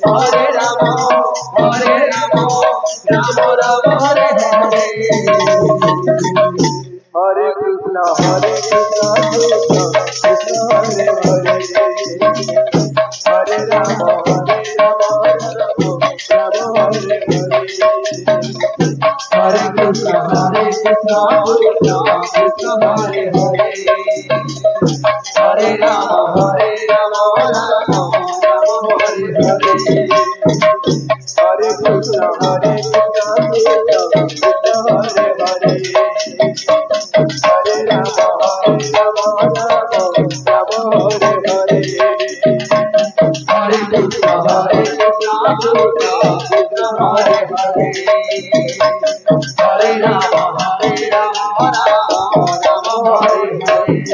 Hare Rama, Rama Rama Hare Hare. Hare Krishna, Krishna Krishna Hare Hare. Hare Rama, Rama Rama Hare Hare. Hare Krishna, Krishna Krishna Hare Hare. Hare Rama, Rama Rama Hare Hare. Hare Krishna, Krishna Krishna Hare Hare. Hare Rama, Rama Rama Hare Hare. Hare Krishna, Krishna Krishna Hare Hare. Hare Rama, Rama Rama Hare Hare.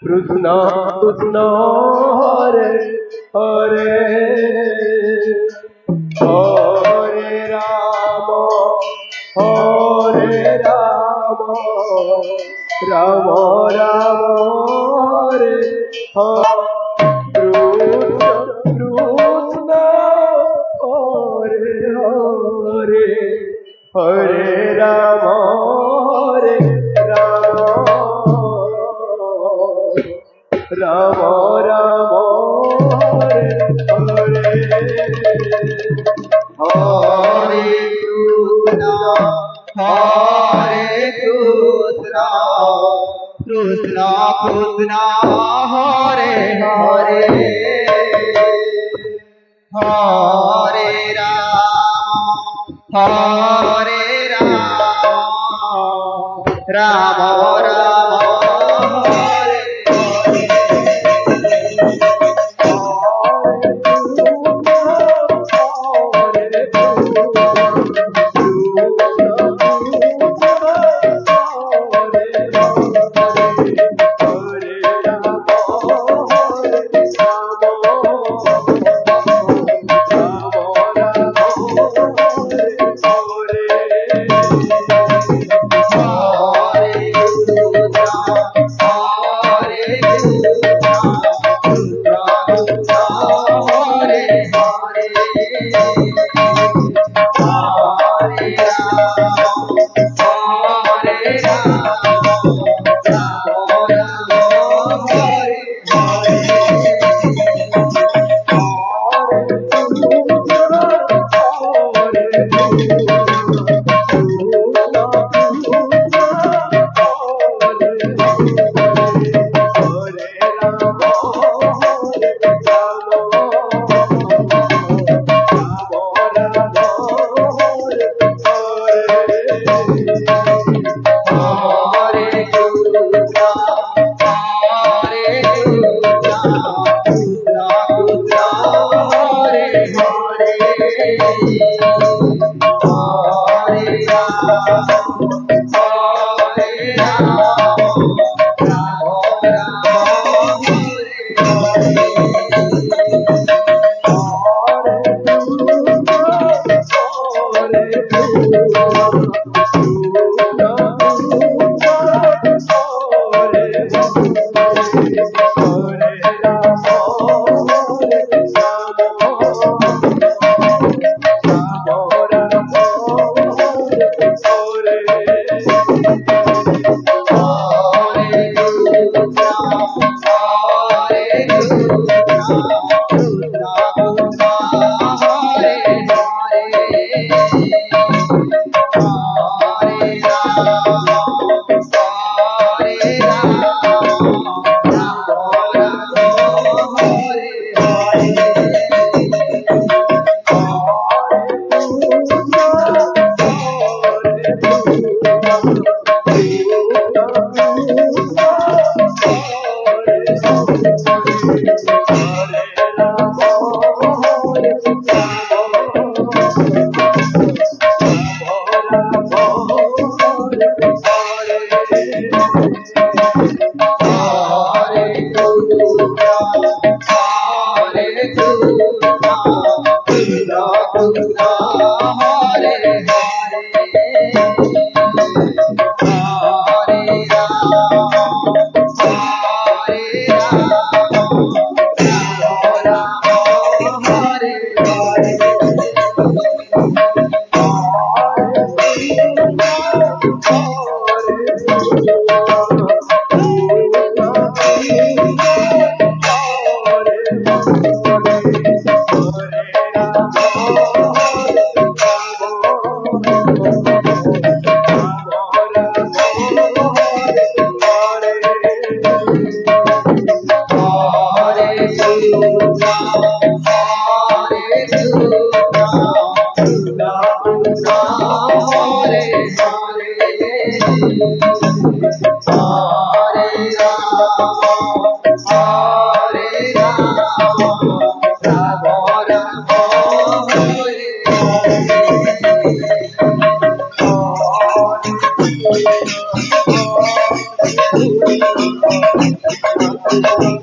Krishna Krishna Hare Hare. Hare Rama, Rama Rama Hare Hare. Krishna Hare Hare. Hare Rama, Rama Rama Hare Hare. Hare Krishna, Krishna Krishna Hare Hare. Hare Rama, Rama Rama Hare Hare. Krishna Hare Hare Hare Hare